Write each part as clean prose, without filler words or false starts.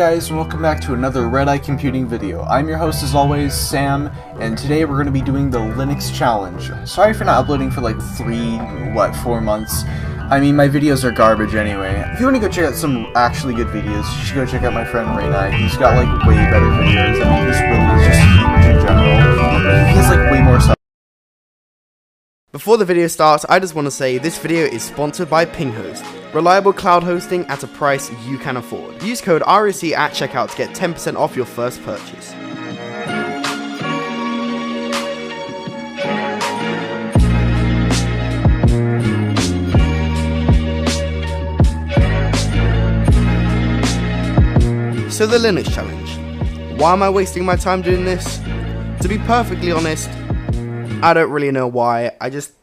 guys, and welcome back to another Red Eye Computing video. I'm your host as always, Sam, and today we're going to be doing the Linux Challenge. Sorry for not uploading for like 4 months. I mean, my videos are garbage anyway. If you want to go check out some actually good videos, you should go check out my friend Ray Knight. He's got like way better videos. I mean, this really is just huge in general. He has like way more stuff. Before the video starts, I just want to say this video is sponsored by PingHost, reliable cloud hosting at a price you can afford. Use code ROC at checkout to get 10% off your first purchase. So the Linux Challenge. Why am I wasting my time doing this? To be perfectly honest, I don't really know why. I just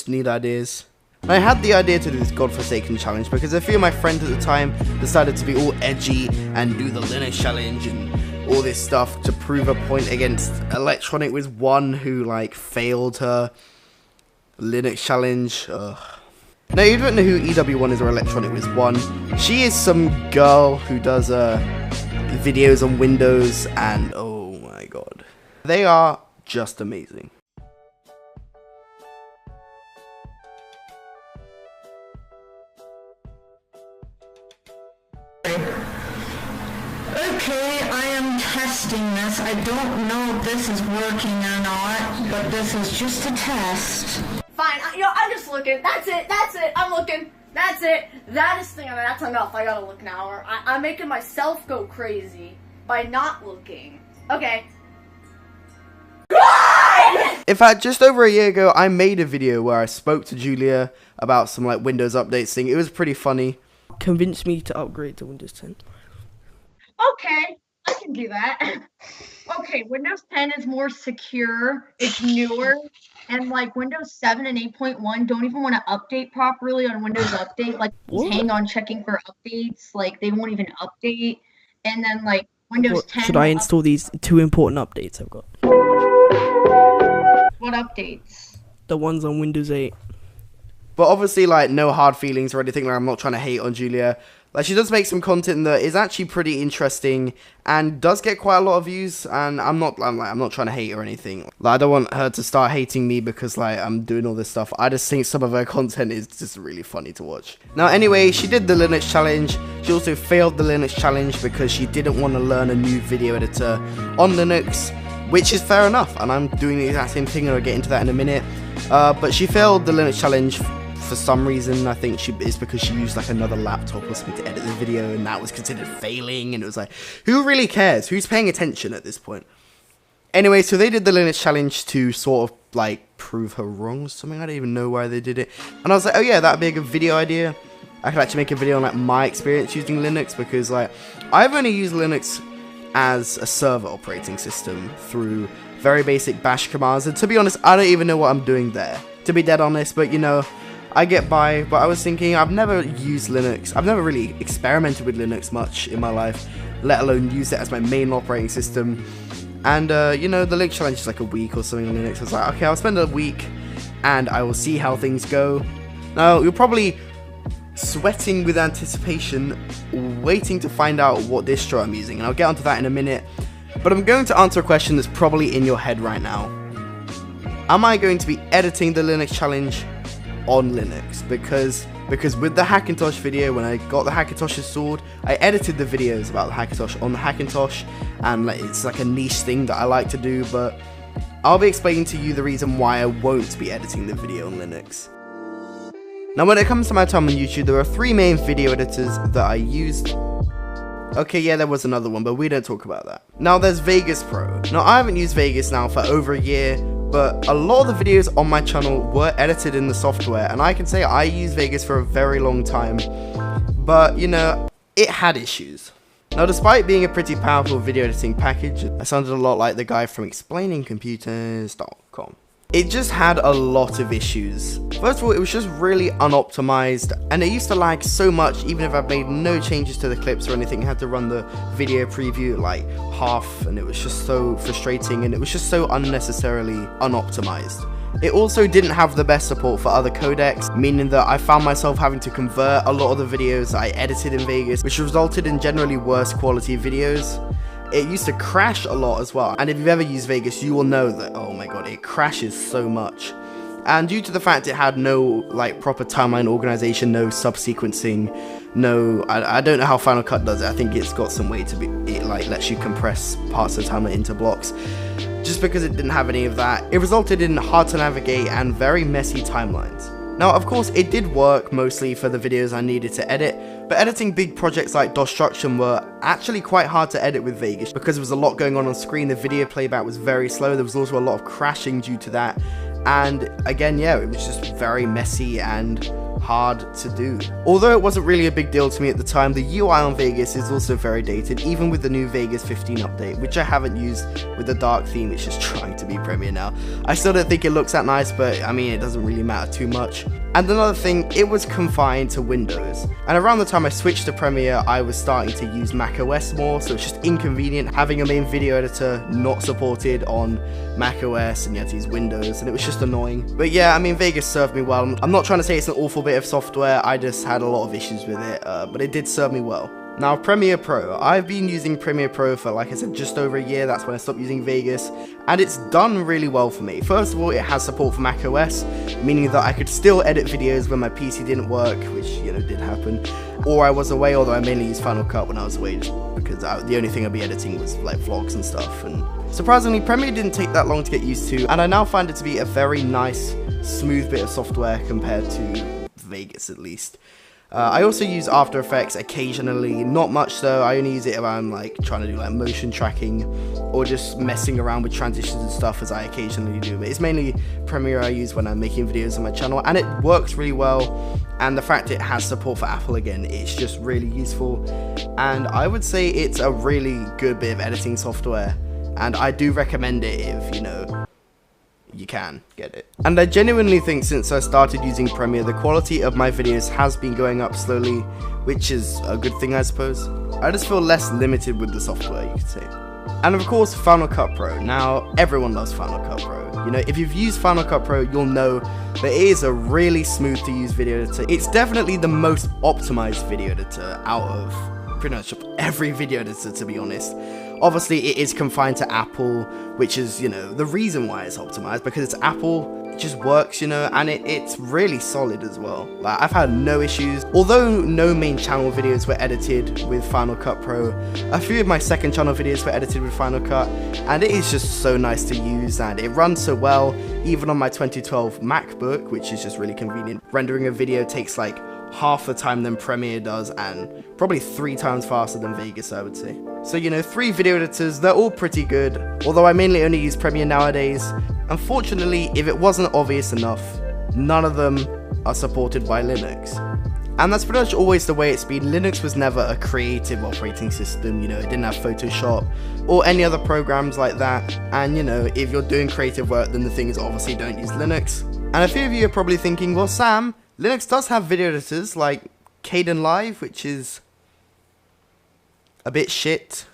need ideas. And I had the idea to do this godforsaken challenge because a few of my friends at the time decided to be all edgy and do the Linux Challenge and all this stuff to prove a point against Electronic Wiz 1 who like failed her Linux Challenge. Now you don't know who EW1 is or Electronic Wiz 1. She is some girl who does videos on Windows, and oh my god, they are just amazing. Okay, I am testing this. I don't know if this is working or not, but this is just a test. Fine, I'm just looking. That's it, I'm looking. That's it. That is thing. I mean, that's enough. I gotta look now, or I'm making myself go crazy by not looking. Okay. In fact, just over a year ago, I made a video where I spoke to Julia about some like Windows updates thing. It was pretty funny. Convince me to upgrade to Windows 10. Okay, I can do that. Okay, Windows 10 is more secure, it's newer, and like Windows 7 and 8.1 don't even want to update properly on Windows Update. Like, hang on checking for updates, like they won't even update. And then like Windows 10. Should I install these 2 important updates I've got? What updates? The ones on Windows 8. But obviously, like, no hard feelings or anything. Like, I'm not trying to hate on Julia. Like, she does make some content that is actually pretty interesting and does get quite a lot of views. And I'm not trying to hate or anything. Like, I don't want her to start hating me because like I'm doing all this stuff. I just think some of her content is just really funny to watch. Now, anyway, she did the Linux Challenge. She also failed the Linux Challenge because she didn't want to learn a new video editor on Linux, which is fair enough. And I'm doing the exact same thing, and I'll get into that in a minute. But she failed the Linux Challenge for some reason. I think it's because she used like another laptop or something to edit the video, and that was considered failing, and it was like, who really cares? Who's paying attention at this point? Anyway, so they did the Linux Challenge to sort of like prove her wrong or something. I don't even know why they did it. And I was like, oh yeah, that'd be a good video idea. I could actually make a video on like my experience using Linux, because like I've only used Linux as a server operating system through very basic bash commands, and to be honest, I don't even know what I'm doing there, to be dead honest. But you know, I get by. But I was thinking, I've never used Linux. I've never really experimented with Linux much in my life, let alone use it as my main operating system. And you know, the Linux Challenge is like a week or something on Linux. I was like, okay, I'll spend a week and I will see how things go. Now, you're probably sweating with anticipation, waiting to find out what distro I'm using, and I'll get onto that in a minute. But I'm going to answer a question that's probably in your head right now. Am I going to be editing the Linux Challenge on Linux? Because with the Hackintosh video, when I got the Hackintosh installed, I edited the videos about the Hackintosh on the Hackintosh, and like, it's like a niche thing that I like to do. But I'll be explaining to you the reason why I won't be editing the video on Linux. Now, when it comes to my time on YouTube, there are 3 main video editors that I used. Okay, yeah, there was another one, but we don't talk about that. Now, there's Vegas Pro. Now, I haven't used Vegas now for over a year, but a lot of the videos on my channel were edited in the software, and I can say I used Vegas for a very long time. But, you know, it had issues. Now, despite being a pretty powerful video editing package, I sounded a lot like the guy from explainingcomputers.com. It just had a lot of issues. First of all, it was just really unoptimized, and it used to lag so much. Even if I've made no changes to the clips or anything, I had to run the video preview at like half, and it was just so frustrating, and it was just so unnecessarily unoptimized. It also didn't have the best support for other codecs, meaning that I found myself having to convert a lot of the videos I edited in Vegas, which resulted in generally worse quality videos. It used to crash a lot as well, and if you've ever used Vegas, you will know that, oh my god, it crashes so much. And due to the fact it had no like proper timeline organization, no subsequencing, no, I don't know how Final Cut does it. I think it's got some way to be, it like lets you compress parts of the timeline into blocks. Just because it didn't have any of that, it resulted in hard to navigate and very messy timelines. Now, of course, it did work mostly for the videos I needed to edit, but editing big projects like Destruction were actually quite hard to edit with Vegas because there was a lot going on screen. The video playback was very slow. There was also a lot of crashing due to that. And again, yeah, it was just very messy and hard to do. Although it wasn't really a big deal to me at the time, the UI on Vegas is also very dated, even with the new Vegas 15 update, which I haven't used with the dark theme. It's just trying to be Premiere now. I still don't think it looks that nice, but I mean, it doesn't really matter too much. And another thing, it was confined to Windows. And around the time I switched to Premiere, I was starting to use macOS more, so it's just inconvenient having a main video editor not supported on macOS, and you had to use Windows, and it was just annoying. But yeah, I mean, Vegas served me well. I'm not trying to say it's an awful bit of software, I just had a lot of issues with it, but it did serve me well. Now, Premiere Pro. I've been using Premiere Pro for, like I said, just over a year. That's when I stopped using Vegas, and it's done really well for me. First of all, it has support for macOS, meaning that I could still edit videos when my PC didn't work, which, you know, did happen, or I was away, although I mainly used Final Cut when I was away, just because the only thing I'd be editing was, like, vlogs and stuff. And surprisingly, Premiere didn't take that long to get used to, and I now find it to be a very nice, smooth bit of software compared to Vegas, at least. I also use After Effects occasionally, not much though. I only use it if I'm like trying to do like motion tracking or just messing around with transitions and stuff, as I occasionally do. But it's mainly Premiere I use when I'm making videos on my channel, and it works really well. And the fact it has support for Apple again, it's just really useful. And I would say it's a really good bit of editing software, and I do recommend it if, you know, you can get it. And I genuinely think since I started using Premiere, the quality of my videos has been going up slowly, which is a good thing, I suppose. I just feel less limited with the software, you could say. And of course, Final Cut Pro. Now, everyone loves Final Cut Pro. You know, if you've used Final Cut Pro, you'll know that it is a really smooth to use video editor. It's definitely the most optimized video editor out of pretty much every video editor, to be honest. Obviously, it is confined to Apple, which is, you know, the reason why it's optimized, because it's Apple, it just works, you know, and it's really solid as well. Like, I've had no issues. Although no main channel videos were edited with Final Cut Pro, a few of my second channel videos were edited with Final Cut, and it is just so nice to use, and it runs so well, even on my 2012 MacBook, which is just really convenient. Rendering a video takes like half the time than Premiere does, and probably 3 times faster than Vegas, I would say. So, you know, 3 video editors, they're all pretty good, although I mainly only use Premiere nowadays. Unfortunately, if it wasn't obvious enough, none of them are supported by Linux. And that's pretty much always the way it's been. Linux was never a creative operating system, you know, it didn't have Photoshop or any other programs like that. And, you know, if you're doing creative work, then the thing is obviously don't use Linux. And a few of you are probably thinking, well, Sam, Linux does have video editors like Kdenlive, which is a bit shit.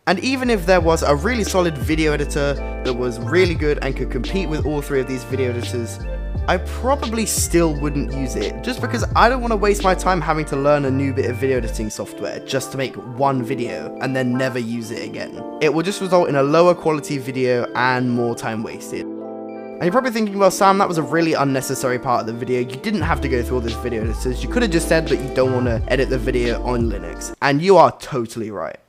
And even if there was a really solid video editor that was really good and could compete with all 3 of these video editors, I probably still wouldn't use it, just because I don't want to waste my time having to learn a new bit of video editing software just to make one video and then never use it again. It will just result in a lower quality video and more time wasted. And you're probably thinking, well, Sam, that was a really unnecessary part of the video. You didn't have to go through all these video editors. You could have just said that you don't want to edit the video on Linux. And you are totally right.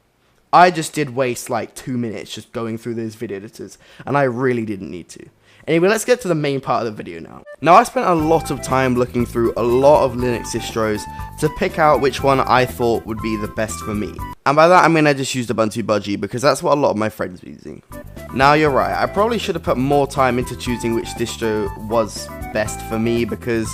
I just did waste like 2 minutes just going through those video editors, and I really didn't need to. Anyway, let's get to the main part of the video now. Now, I spent a lot of time looking through a lot of Linux distros to pick out which one I thought would be the best for me. And by that, I mean I just used Ubuntu Budgie, because that's what a lot of my friends were using. Now, you're right, I probably should have put more time into choosing which distro was best for me, because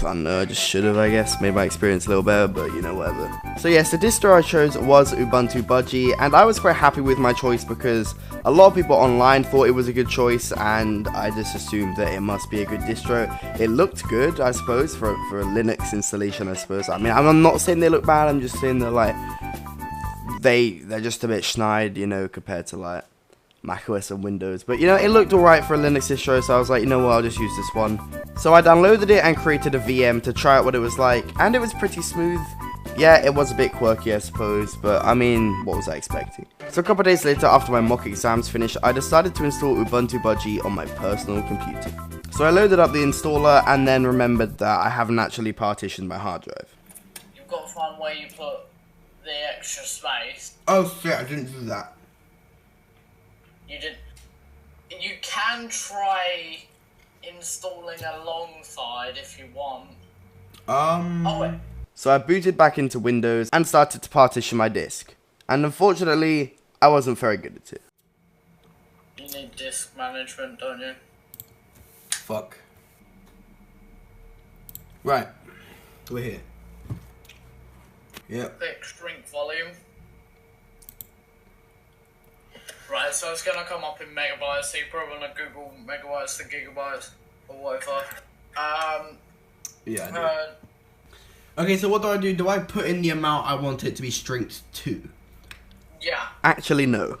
I don't know, I just should have, I guess, made my experience a little better, but you know, whatever. So yes, the distro I chose was Ubuntu Budgie, and I was quite happy with my choice because a lot of people online thought it was a good choice, and I just assumed that it must be a good distro. It looked good, I suppose, for a Linux installation, I suppose. I mean, I'm not saying they look bad, I'm just saying they're like, they're just a bit schneid, you know, compared to like macOS and Windows. But you know, it looked alright for a Linux distro, so I was like, you know what, I'll just use this one. So I downloaded it and created a VM to try out what it was like, and it was pretty smooth. Yeah, it was a bit quirky, I suppose, but I mean, what was I expecting? So a couple of days later, after my mock exams finished, I decided to install Ubuntu Budgie on my personal computer. So I loaded up the installer and then remembered that I haven't actually partitioned my hard drive. You've got to find where you put the extra space. Oh shit, I didn't do that. You didn't. You can try installing alongside if you want. Oh wait. So I booted back into Windows and started to partition my disk. And unfortunately, I wasn't very good at it. You need disk management, don't you? Fuck. Right. We're here. Yep. Click shrink volume. Right, so it's gonna come up in megabytes, so you probably wanna Google megabytes to gigabytes or whatever. Yeah, I do. Okay, so what do? Do I put in the amount I want it to be strinked to? Yeah. Actually, no.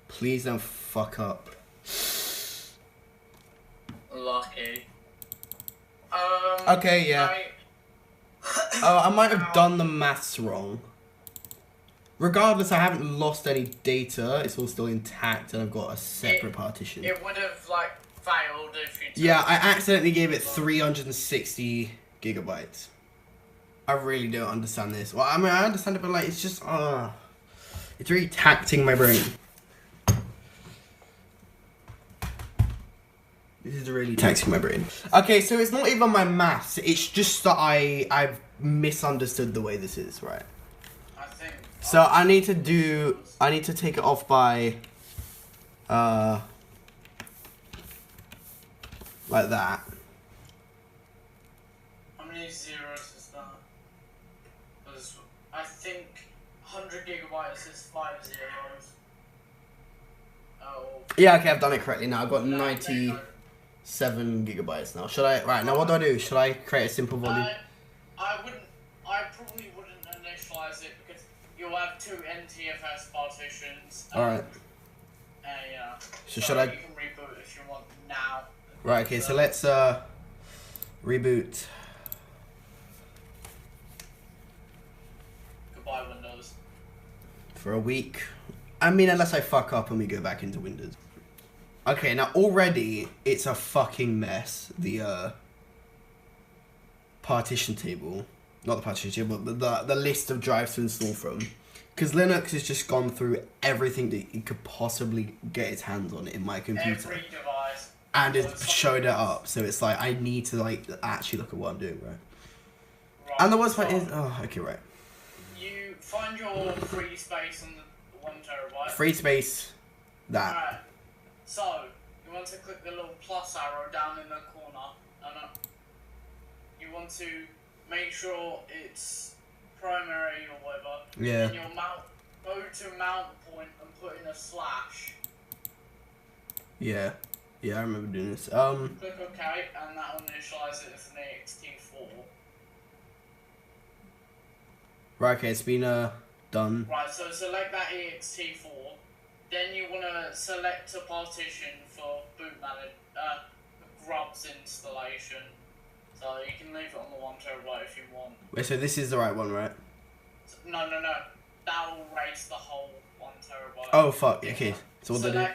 Please don't fuck up. Lucky. Okay, yeah. I might have done the maths wrong. Regardless, I haven't lost any data. It's all still intact, and I've got a separate partition. It would have, like, failed if you... Yeah, I accidentally gave it 360 gigabytes. I really don't understand this. Well, I mean, I understand it, but, like, it's just, it's really taxing my brain. This is really taxing my brain. Okay, so it's not even my maths. It's just that I've misunderstood the way this is, right? I think... So I need to take it off by, like that. How many zeros is that? Because I think 100 gigabytes is 5 zeros. Oh. Yeah, okay, I've done it correctly now. I've got 97 gigabytes now. Should I, right, now what do? Should I create a simple volume? I probably wouldn't initialize it because you'll have 2 NTFS partitions. Alright. Yeah. So should I? You can reboot if you want now. Right, okay, so let's, reboot. Goodbye, Windows. For a week. I mean, unless I fuck up and we go back into Windows. Okay, now already it's a fucking mess. The partition table, not the partition table, but the list of drives to install from. Because Linux has just gone through everything that it could possibly get its hands on in my computer. Every device. And it's showed it up, so it's like I need to like actually look at what I'm doing, right? And the worst part is, oh, okay, right. You find your free space on the 1 terabyte. Free space, that. Alright. So you want to click the little plus arrow down in the corner, and you want to make sure it's primary or whatever. Yeah. And you'll go to mount point and put in a slash. Yeah. Yeah, I remember doing this. Click OK, and that will initialize it as an ext4. Right, okay, it's been done. Right, so select that ext4. Then you want to select a partition for boot manager, Grub's installation. So you can leave it on the 1 terabyte if you want. Wait, so this is the right one, right? No. That will erase the whole 1 terabyte. Oh fuck. Okay. So what do I do?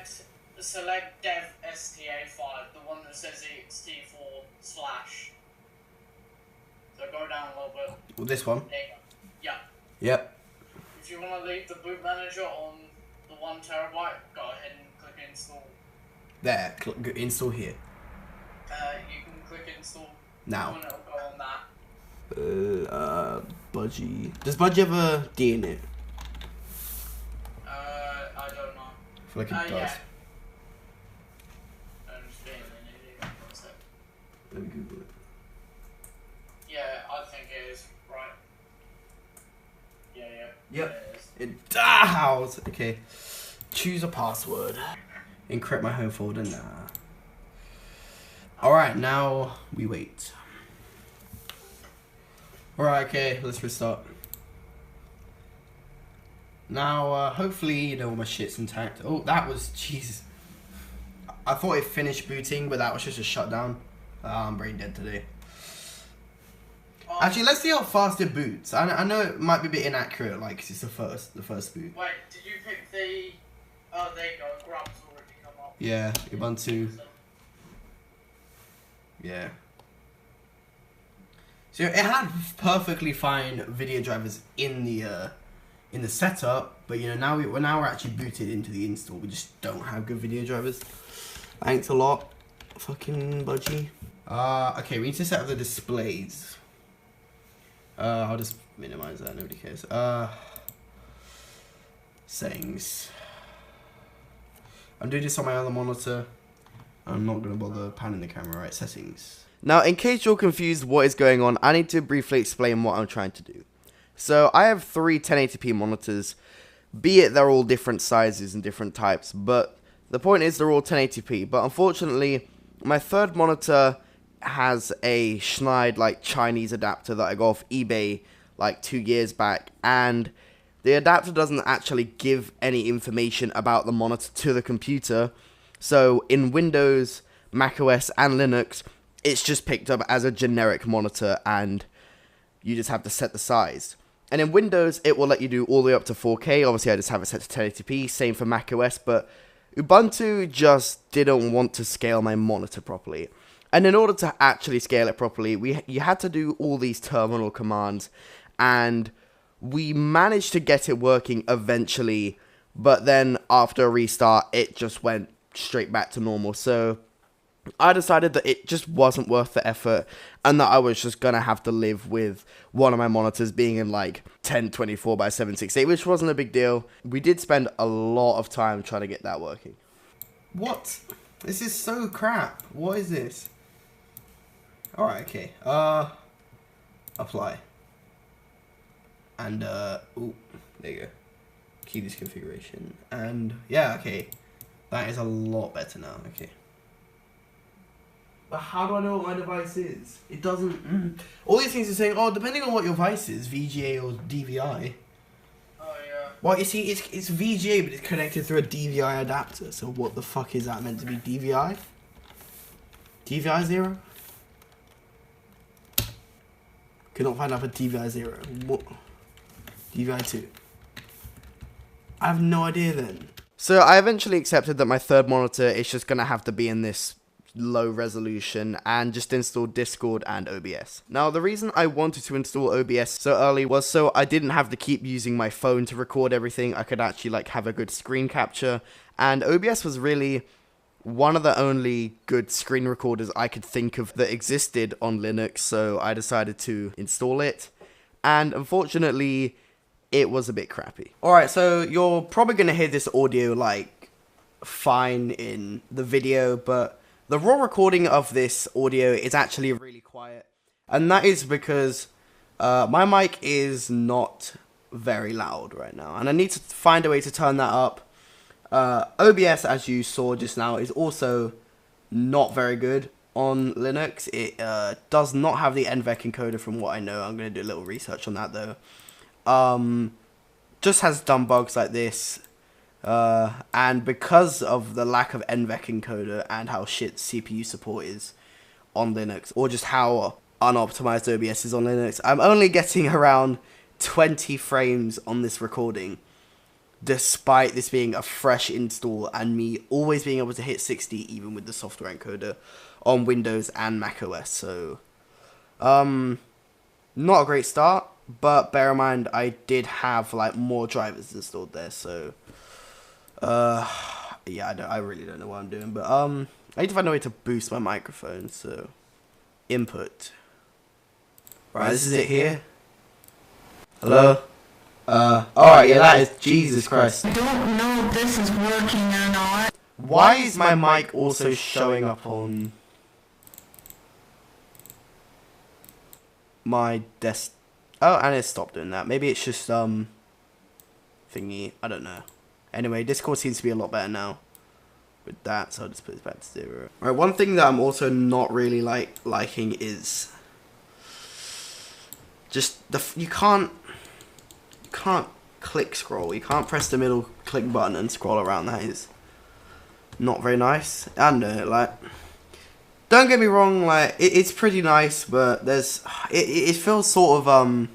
Select dev sta5, the one that says ext4 slash. So go down a little bit. Well, this one. There you go. Yeah. Yep. If you want to leave the boot manager on the 1 terabyte, go ahead and click install. There. Install here. You can click install. Now. And it'll go on that. Budgie. Does Budgie have a D in it? I don't know. I feel like it does. Yeah. I'm just being an idiot. One sec. Let me Google it. Yeah, I think it is. Right. Yeah. Yep. It does. Okay. Choose a password. Encrypt my home folder. Nah. Alright, now we wait. Alright, okay, let's restart. Now, hopefully, you know, all my shit's intact. Oh, that was, Jesus. I thought it finished booting, but that was just a shutdown. I'm brain dead today. Actually, let's see how fast it boots. I know it might be a bit inaccurate, like, 'cause it's the first boot. Wait, did you pick the... Oh, there you go, Grub's already come up. Yeah, Ubuntu. Yeah. So it had perfectly fine video drivers in the setup, but you know now we're actually booted into the install. We just don't have good video drivers. Thanks a lot, fucking budgie. Okay, we need to set up the displays. I'll just minimize that. Nobody cares. Settings. I'm doing this on my other monitor. I'm not gonna bother panning the camera. Right, settings. Now, in case you're confused what is going on, I need to briefly explain what I'm trying to do. So, I have three 1080p monitors, be it they're all different sizes and different types, but the point is they're all 1080p, but unfortunately, my third monitor has a Schneid, like, Chinese adapter that I got off eBay, like, 2 years back, and the adapter doesn't actually give any information about the monitor to the computer, so in Windows, macOS, and Linux, it's just picked up as a generic monitor, and you just have to set the size. And in Windows, it will let you do all the way up to 4K. Obviously, I just have it set to 1080p. Same for macOS, but Ubuntu just didn't want to scale my monitor properly. And in order to actually scale it properly, you had to do all these terminal commands, and we managed to get it working eventually, but then after a restart, it just went straight back to normal. So I decided that it just wasn't worth the effort, and that I was just gonna have to live with one of my monitors being in like 1024 by 768, which wasn't a big deal. We did spend a lot of time trying to get that working. What? This is so crap. What is this? Alright, okay. Apply. And, ooh, there you go. Keep this configuration. And, yeah, okay. That is a lot better now, okay. But how do I know what my device is? It doesn't... All these things are saying, oh, depending on what your device is, VGA or DVI. Oh, yeah. Well, you see, it's VGA, but it's connected through a DVI adapter. So what the fuck is that meant to be? DVI? DVI 0? Could not find out for DVI 0. What? DVI 2. I have no idea then. So I eventually accepted that my third monitor is just going to have to be in this low resolution and just install Discord and OBS. Now, the reason I wanted to install OBS so early was so I didn't have to keep using my phone to record everything. I could actually like have a good screen capture, and OBS was really one of the only good screen recorders I could think of that existed on Linux, so I decided to install it, and unfortunately it was a bit crappy. Alright, so you're probably going to hear this audio like fine in the video, but the raw recording of this audio is actually really quiet, and that is because my mic is not very loud right now, and I need to find a way to turn that up. OBS, as you saw just now, is also not very good on Linux. It does not have the NVENC encoder from what I know. I'm going to do a little research on that though. Just has dumb bugs like this. And because of the lack of NVENC encoder and how shit CPU support is on Linux, or just how unoptimized OBS is on Linux, I'm only getting around 20 frames on this recording, despite this being a fresh install and me always being able to hit 60 even with the software encoder on Windows and macOS. So, not a great start, but bear in mind I did have like more drivers installed there, so yeah, I really don't know what I'm doing, but I need to find a way to boost my microphone. So input. Right, this is it here. Hello? Alright, yeah, that is... Jesus Christ. I don't know if this is working or not. Why is my mic also showing up on my desk? Oh, and it stopped doing that. Maybe it's just, thingy. I don't know. Anyway, Discord seems to be a lot better now with that, so I'll just put this back to 0. Alright, one thing that I'm also not really liking is just you can't click scroll. You can't press the middle click button and scroll around. That is not very nice. And like, don't get me wrong, like it's pretty nice, but it feels sort of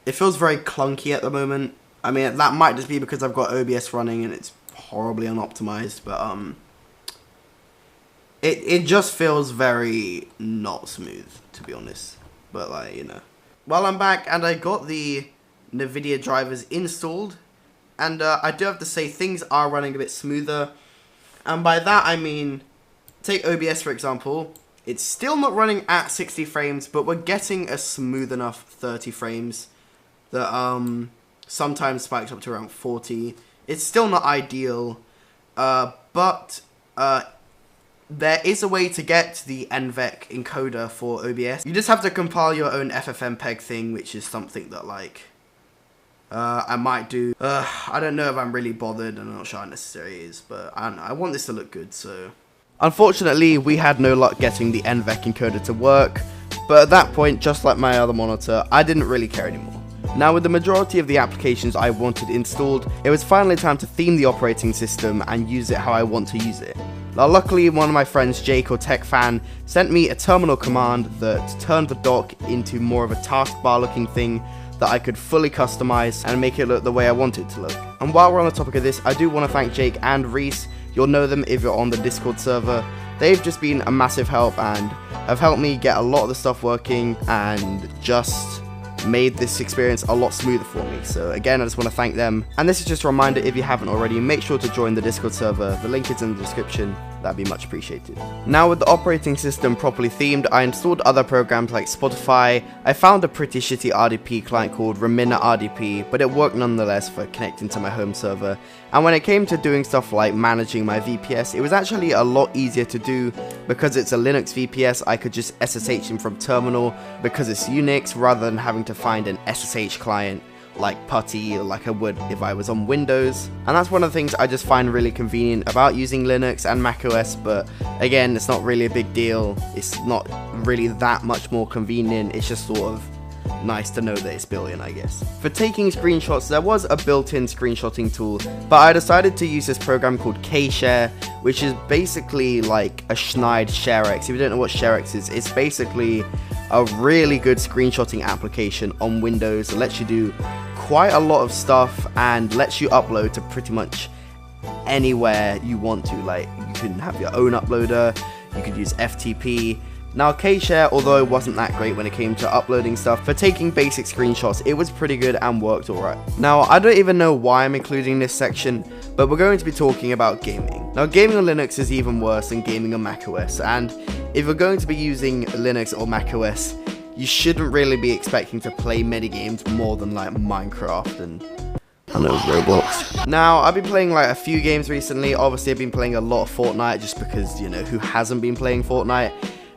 it feels very clunky at the moment. I mean, that might just be because I've got OBS running and it's horribly unoptimized, but it just feels very not smooth, to be honest. But like, you know, well, I'm back and I got the NVIDIA drivers installed, and I do have to say things are running a bit smoother. And by that I mean, take OBS for example. It's still not running at 60 frames, but we're getting a smooth enough 30 frames that sometimes spikes up to around 40. It's still not ideal, but there is a way to get the NVENC encoder for OBS. You just have to compile your own FFmpeg thing, which is something that like I might do. I don't know if I'm really bothered, and I'm not sure how necessary it is, but I don't know, I want this to look good, so. Unfortunately, we had no luck getting the NVENC encoder to work, but at that point, just like my other monitor, I didn't really care anymore. Now, with the majority of the applications I wanted installed, it was finally time to theme the operating system and use it how I want to use it. Now, luckily, one of my friends, Jake or TechFan, sent me a terminal command that turned the dock into more of a taskbar looking thing that I could fully customize and make it look the way I want it to look. And while we're on the topic of this, I do want to thank Jake and Reese. You'll know them if you're on the Discord server. They've just been a massive help and have helped me get a lot of the stuff working and just made this experience a lot smoother for me. So again, I just want to thank them. And this is just a reminder, if you haven't already, make sure to join the Discord server. The link is in the description. That'd be much appreciated. Now, with the operating system properly themed, I installed other programs like Spotify. I found a pretty shitty RDP client called Remina RDP, but it worked nonetheless for connecting to my home server. And when it came to doing stuff like managing my VPS, it was actually a lot easier to do. Because it's a Linux VPS, I could just SSH in from terminal because it's Unix, rather than having to find an SSH client like PuTTY, like I would if I was on Windows. And that's one of the things I just find really convenient about using Linux and macOS, but again, it's not really a big deal. It's not really that much more convenient. It's just sort of nice to know that it's built in, I guess. For taking screenshots, there was a built-in screenshotting tool, but I decided to use this program called KShare, which is basically like a Schneid ShareX. If you don't know what ShareX is, it's basically a really good screenshotting application on Windows that lets you do quite a lot of stuff and lets you upload to pretty much anywhere you want to. Like, you can have your own uploader, you could use FTP. Now, KShare, although it wasn't that great when it came to uploading stuff, for taking basic screenshots, it was pretty good and worked alright. Now, I don't even know why I'm including this section, but we're going to be talking about gaming. Now, gaming on Linux is even worse than gaming on macOS, and if you're going to be using Linux or macOS, you shouldn't really be expecting to play many games more than like Minecraft and I know Roblox. Now, I've been playing like a few games recently. Obviously, I've been playing a lot of Fortnite just because, you know, who hasn't been playing Fortnite?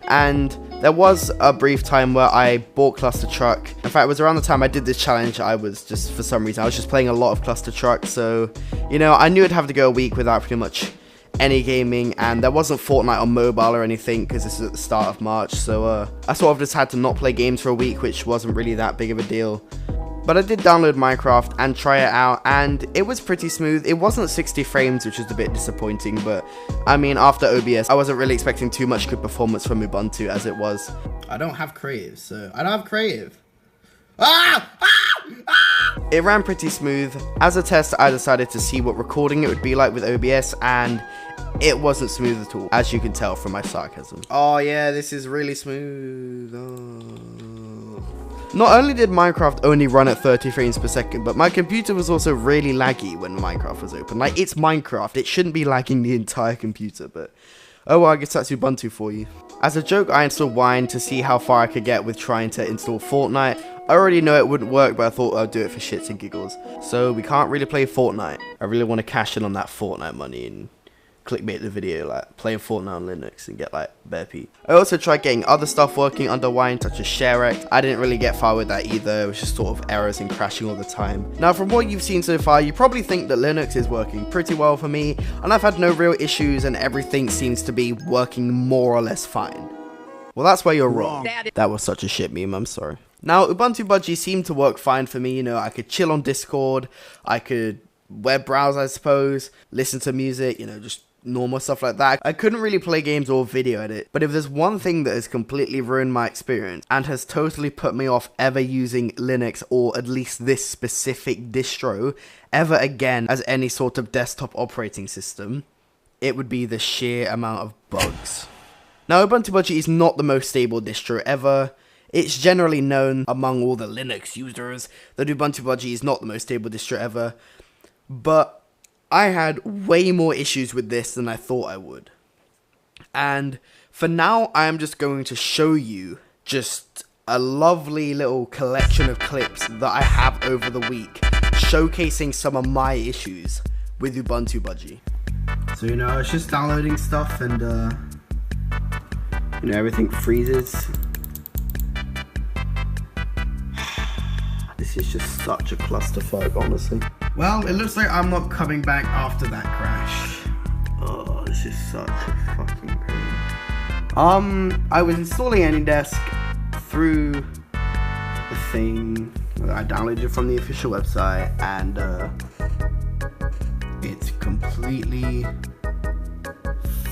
And there was a brief time where I bought Cluster Truck. In fact, it was around the time I did this challenge, I was just, for some reason, I was just playing a lot of Cluster Truck. So, you know, I knew I'd have to go a week without pretty much any gaming, and there wasn't Fortnite on mobile or anything because this is at the start of March. So I sort of just had to not play games for a week, which wasn't really that big of a deal. But I did download Minecraft and try it out, and it was pretty smooth. It wasn't 60 frames, which was a bit disappointing, but I mean, after OBS, I wasn't really expecting too much good performance from Ubuntu as it was. I don't have creative, so I don't have creative. It ran pretty smooth. As a test, I decided to see what recording it would be like with OBS, and it wasn't smooth at all, as you can tell from my sarcasm. Oh yeah, this is really smooth. Not only did Minecraft only run at 30 frames per second, but my computer was also really laggy when Minecraft was open. Like, it's Minecraft, it shouldn't be lagging the entire computer, but oh well, I guess that's Ubuntu for you. As a joke, I installed Wine to see how far I could get with trying to install Fortnite. I already know it wouldn't work, but I thought I'd do it for shits and giggles. So we can't really play Fortnite. I really want to cash in on that Fortnite money and clickbait the video, like playing Fortnite on Linux and get like bare P. I also tried getting other stuff working under Wine, such as ShareX. I didn't really get far with that either. It was just sort of errors and crashing all the time. Now, from what you've seen so far, you probably think that Linux is working pretty well for me, and I've had no real issues and everything seems to be working more or less fine. Well, that's where you're wrong. That was such a shit meme, I'm sorry. Now, Ubuntu Budgie seemed to work fine for me. You know, I could chill on Discord, I could web browse, I suppose, listen to music, you know, just normal stuff like that. I couldn't really play games or video edit, but if there's one thing that has completely ruined my experience and has totally put me off ever using Linux, or at least this specific distro, ever again as any sort of desktop operating system, it would be the sheer amount of bugs. Now, Ubuntu Budgie is not the most stable distro ever. It's generally known among all the Linux users that Ubuntu Budgie is not the most stable distro ever, but I had way more issues with this than I thought I would. And for now, I am just going to show you just a lovely little collection of clips that I have over the week, showcasing some of my issues with Ubuntu Budgie. So, you know, I was just downloading stuff and, you know, everything freezes. This is just such a clusterfuck, honestly. Well, it looks like I'm not coming back after that crash. Oh, this is such a fucking pain. I was installing AnyDesk through the thing. I downloaded it from the official website, and it's completely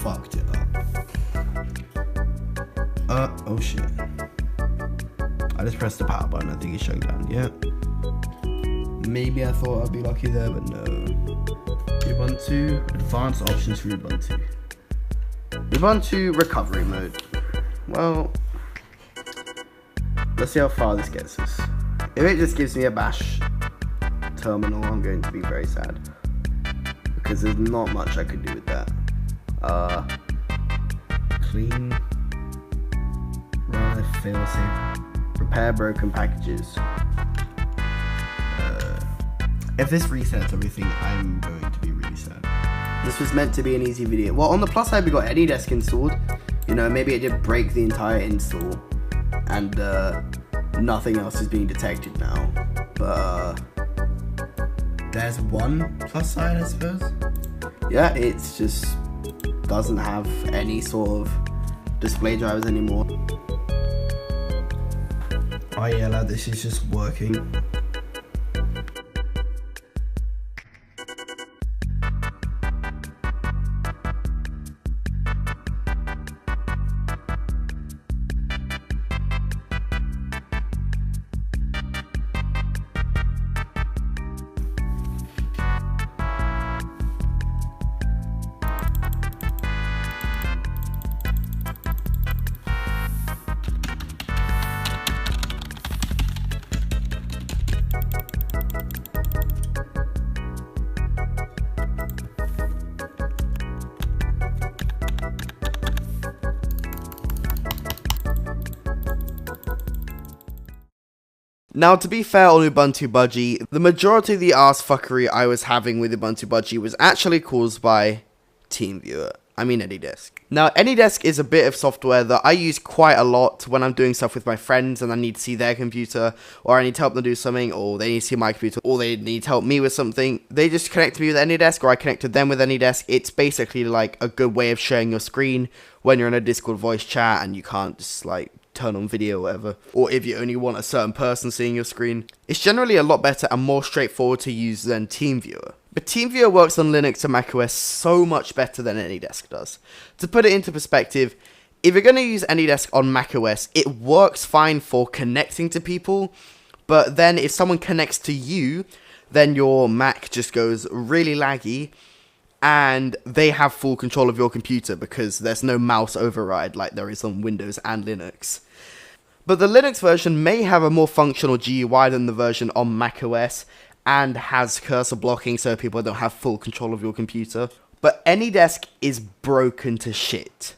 fucked it up. Oh shit. I just pressed the power button, I think it's shut down, yeah. Maybe I thought I'd be lucky there, but no. Ubuntu, advanced options for Ubuntu. Ubuntu recovery mode. Well, let's see how far this gets us. If it just gives me a bash terminal, I'm going to be very sad. Because there's not much I could do with that. Clean. Run, failsafe. Repair broken packages. If this resets everything, I'm going to be really sad. This was meant to be an easy video. Well, on the plus side, we got AnyDesk installed. You know, maybe it did break the entire install, and nothing else is being detected now. But there's one plus side, I suppose. Yeah, it's just doesn't have any sort of display drivers anymore. Oh yeah, lad, this is just working. Now, to be fair on Ubuntu Budgie, the majority of the ass fuckery I was having with Ubuntu Budgie was actually caused by TeamViewer. I mean AnyDesk. Now, AnyDesk is a bit of software that I use quite a lot when I'm doing stuff with my friends and I need to see their computer, or I need to help them do something, or they need to see my computer, or they need to help me with something. They just connect me with AnyDesk, or I connected them with AnyDesk. It's basically like a good way of sharing your screen when you're in a Discord voice chat and you can't just like turn on video or whatever, or if you only want a certain person seeing your screen. It's generally a lot better and more straightforward to use than TeamViewer. But TeamViewer works on Linux and macOS so much better than AnyDesk does. To put it into perspective, if you're going to use AnyDesk on macOS, it works fine for connecting to people, but then if someone connects to you, then your Mac just goes really laggy, and they have full control of your computer because there's no mouse override like there is on Windows and Linux. But the Linux version may have a more functional GUI than the version on macOS, and has cursor blocking so people don't have full control of your computer. But AnyDesk is broken to shit.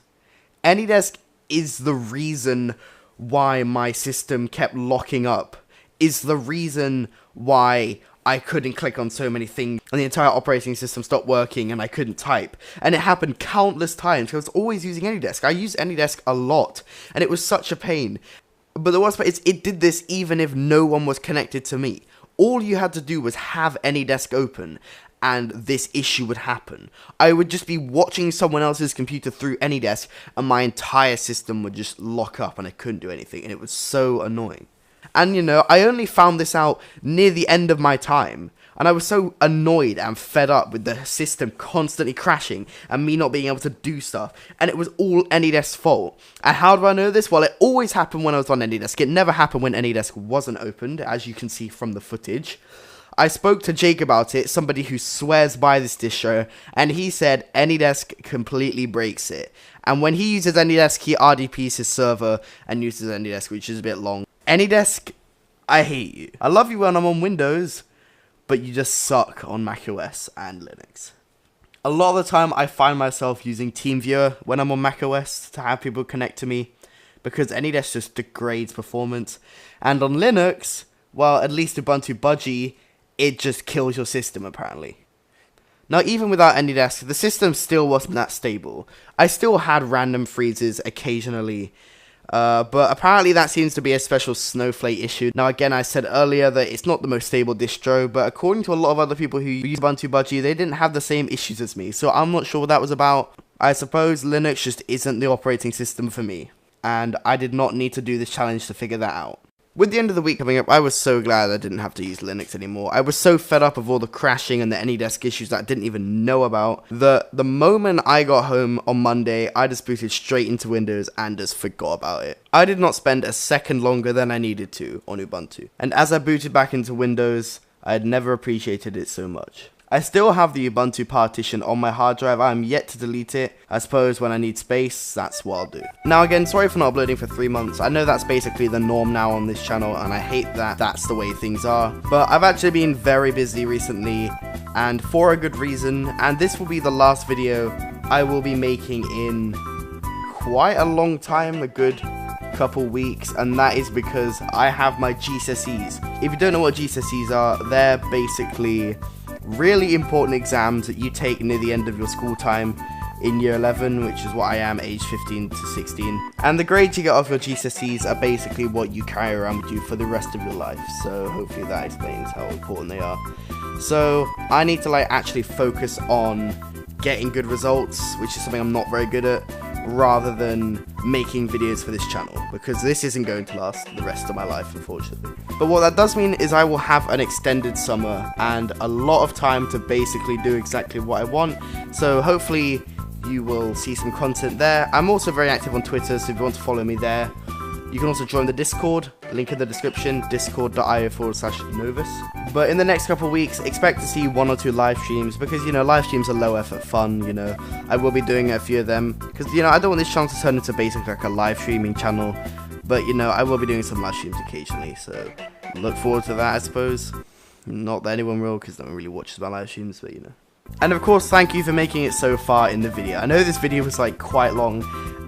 AnyDesk is the reason why my system kept locking up, is the reason why I couldn't click on so many things and the entire operating system stopped working and I couldn't type. And it happened countless times because I was always using AnyDesk. I used AnyDesk a lot and it was such a pain. But the worst part is it did this even if no one was connected to me. All you had to do was have AnyDesk open and this issue would happen. I would just be watching someone else's computer through AnyDesk and my entire system would just lock up and I couldn't do anything, and it was so annoying. And you know, I only found this out near the end of my time, and I was so annoyed and fed up with the system constantly crashing and me not being able to do stuff, and it was all AnyDesk's fault. And how do I know this? Well, it always happened when I was on AnyDesk. It never happened when AnyDesk wasn't opened, as you can see from the footage. I spoke to Jake about it, somebody who swears by this distro, and he said AnyDesk completely breaks it. And when he uses AnyDesk, he RDPs his server and uses AnyDesk, which is a bit long. AnyDesk, I hate you. I love you when I'm on Windows, but you just suck on macOS and Linux. A lot of the time, I find myself using TeamViewer when I'm on macOS to have people connect to me, because AnyDesk just degrades performance. And on Linux, well, at least Ubuntu Budgie, it just kills your system, apparently. Now, even without AnyDesk, the system still wasn't that stable. I still had random freezes occasionally, but apparently that seems to be a special Snowflake issue. Now, again, I said earlier that it's not the most stable distro, but according to a lot of other people who use Ubuntu Budgie, they didn't have the same issues as me, so I'm not sure what that was about. I suppose Linux just isn't the operating system for me, and I did not need to do this challenge to figure that out. With the end of the week coming up, I was so glad I didn't have to use Linux anymore. I was so fed up of all the crashing and the AnyDesk issues that I didn't even know about. The moment I got home on Monday, I just booted straight into Windows and just forgot about it. I did not spend a second longer than I needed to on Ubuntu. And as I booted back into Windows, I had never appreciated it so much. I still have the Ubuntu partition on my hard drive. I am yet to delete it. I suppose when I need space, that's what I'll do. Now again, sorry for not uploading for 3 months. I know that's basically the norm now on this channel, and I hate that that's the way things are. But I've actually been very busy recently, and for a good reason. And this will be the last video I will be making in quite a long time, a good couple weeks, and that is because I have my GCSEs. If you don't know what GCSEs are, they're basically really important exams that you take near the end of your school time in year 11, which is what I am, age 15 to 16. And the grades you get off your GCSEs are basically what you carry around with you for the rest of your life, so hopefully that explains how important they are. So I need to actually focus on getting good results, which is something I'm not very good at, rather than making videos for this channel, because this isn't going to last the rest of my life, unfortunately. But what that does mean is I will have an extended summer and a lot of time to basically do exactly what I want, so hopefully you will see some content there. I'm also very active on Twitter, so if you want to follow me there. You can also join the Discord, link in the description, discord.io/Novus. But in the next couple of weeks, expect to see 1 or 2 live streams, because, you know, live streams are low effort fun, you know. I will be doing a few of them, because, you know, I don't want this channel to turn into basically like a live streaming channel. But, you know, I will be doing some live streams occasionally, so look forward to that, I suppose. Not that anyone will, because no one really watches my live streams, but, you know. And of course, thank you for making it so far in the video. I know this video was quite long,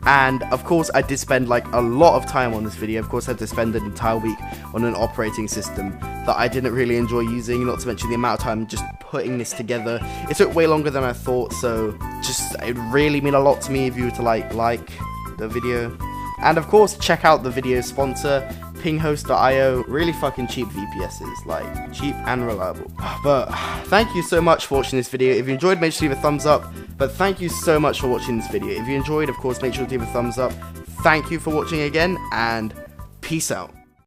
and of course I did spend a lot of time on this video. Of course I had to spend an entire week on an operating system that I didn't really enjoy using, not to mention the amount of time just putting this together. It took way longer than I thought, so it would really mean a lot to me if you were to like the video. And of course, check out the video sponsor, pinghost.io, really fucking cheap VPSs, cheap and reliable. But thank you so much for watching this video. If you enjoyed, make sure to leave a thumbs up. But thank you so much for watching this video. If you enjoyed, of course, make sure to leave a thumbs up. Thank you for watching again, and peace out.